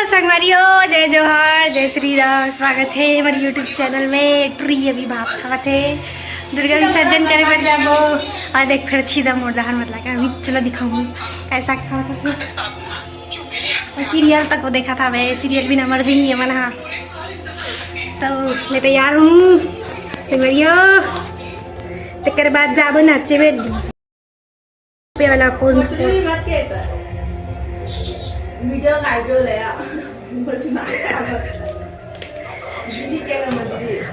संगवारियों जय जोहार जय श्री राम। स्वागत है हमारे यूट्यूब चैनल में। ट्री अभी भाप खावा थे दुर्गा विसर्जन करे बन जाबो और देख फिर छीदा मोरदार मतलब का अभी चलो दिखाऊं कैसा खावा था सब। सीरियल तक को देखा था मैं, सीरियल भी ना मर्जी ही है मना। तो मैं तैयार हूँ संगवारियों। तकर बाद जाबो नाचे में पे वाला फोन वीडियो काटो ले आ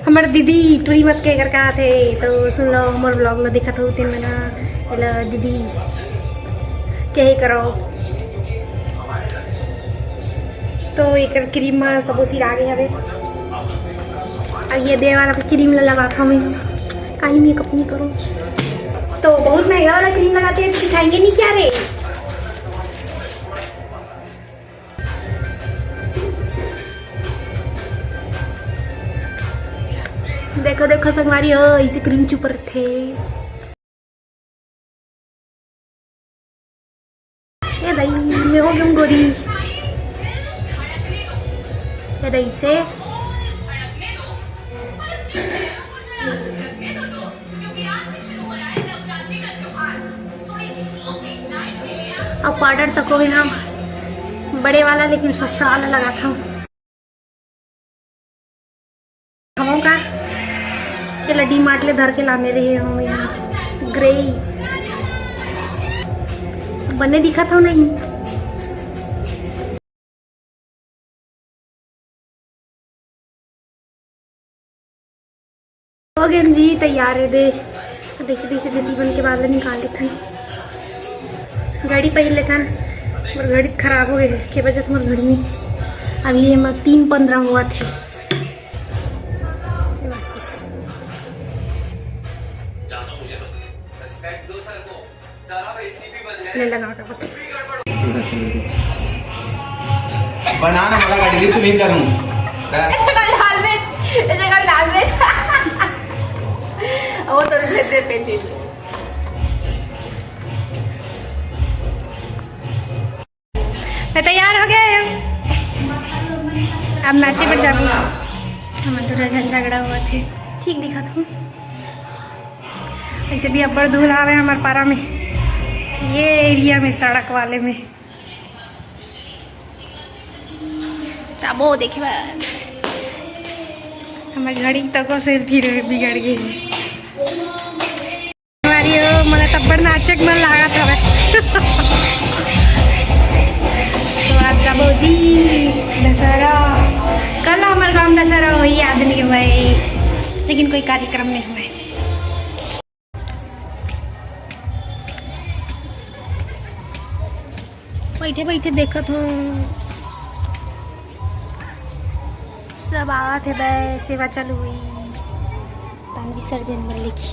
हमारे दीदी टूरी मत के कर का थे तो सुन लो हमारे ब्लॉग लो देखा था 3 महीना एला दीदी क्या ही करो तो एक क्रीम में सब सिर आगे हवे। अब ये दे वाला क्रीम लगा था मैं कहीं मेकअप नहीं करो तो बहुत महंगा वाला क्रीम लगाते हैं। सिखाएंगे नहीं क्या रे। देखो देखो संगवारी हो इसे क्रीम चुपर थे। ये दही मैं हो गया गोरी ये दही से अब पाउडर तक हो गया बड़े वाला लेकिन सस्ता वाला लगा था हम का ये लड्डी माटले धर के लाने रहे हम यहाँ ग्रेस बने दिखा था नहीं। हो गए जी तैयार है दे देखे देखे दीदी बन के बाद निकाल लेते गाड़ी पहन लेता और घड़ी खराब हो गई के वजह तुम्हारी घड़ी में अभी ये 3:15 हुआ थी। ले लगा कर बनाना वाला गाड़ी लिफ्ट नहीं करूं ऐसे का लाल में वो तो दे पेंटी मैं तैयार हो गए अब नाचे पर जाबी। हमारा तो झगड़ा हुआ थे ठीक दिखा था ऐसे भी अब्बर दूल्हा आवे हमारे पारा में ये एरिया में सड़क वाले में चाबो देखे हमारी घड़ी तक से फिर बिगड़ गई हमारी मला तब्बर नाचक मन लगा था तो आज जाबो जी दशहरा कल हमारे गाँव में दशहरा वही आज नहीं हुआ लेकिन कोई कार्यक्रम नहीं हुआ। बैठे बैठे देखत हूँ सब आवत है बे सेवा चालू हुई तान विसर्जन में लिखी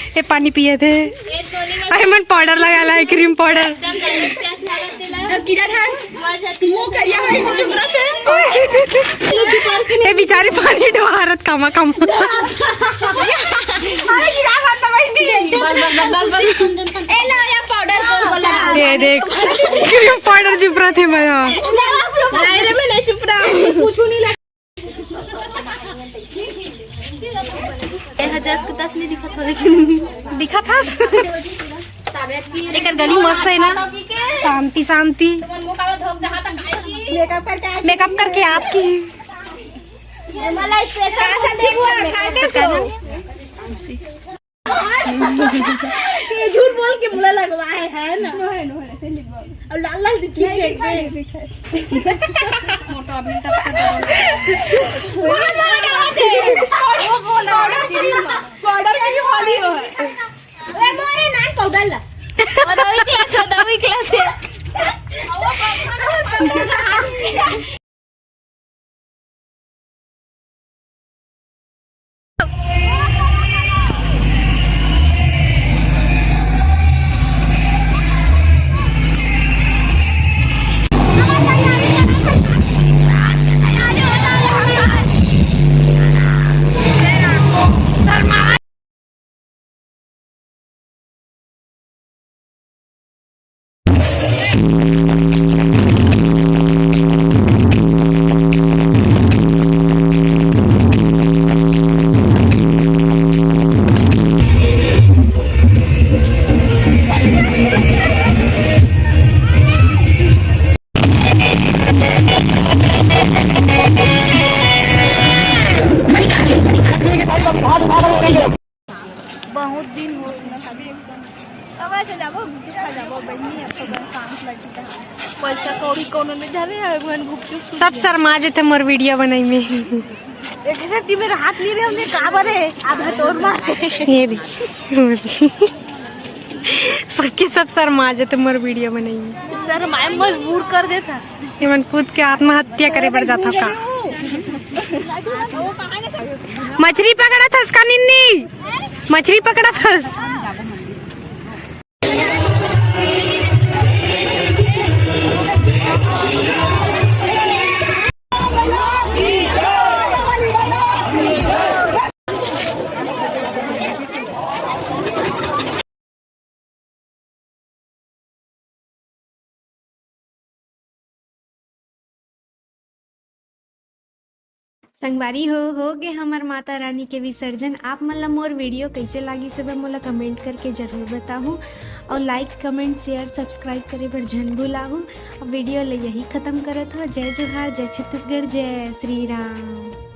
ये पानी पिए थे। अरे मन पाउडर लगा ला है, क्रीम पाउडर। ये बेचारी पानी डुबारत कामा कामा। ये देख क्रीम पाउडर चुप रहा थे मैं। दिखा था एक गली मस्त है ना, शांति शांति। मेकअप करके आपकी ये झूठ बोल के मुला लगवाए है ना। अब लाल लाल दिखी बहुत दिन हो अब ऐसे जाबो गुपचुप जाबो बहनी पैसा कौड़ी कोनो ने जावे भगवान गुपचुप सब शर्मा जेते मोर वीडियो बनाई में। एक सेकंड मेरा हाथ नहीं रे हमने काबर है आधा तोड़ मारे। ये भी सबके सब शर्मा जेते मोर वीडियो बनाई में। सर मैं मजबूर कर देता। मन कूद के आत्महत्या करे पड़ जाता का। मछली पकड़ा था इसका निन्नी, मछली पकड़ा था। संगवारी हो गए हमार माता रानी के विसर्जन। आप मन ला मोर वीडियो कैसे लगी सब मोला कमेंट करके जरूर बताहूँ, और लाइक कमेंट शेयर सब्सक्राइब करे बर झन भुलाहूँ। वीडियो ले यही खत्म करत हो। जय जोहार, जय छत्तीसगढ़, जय श्री राम।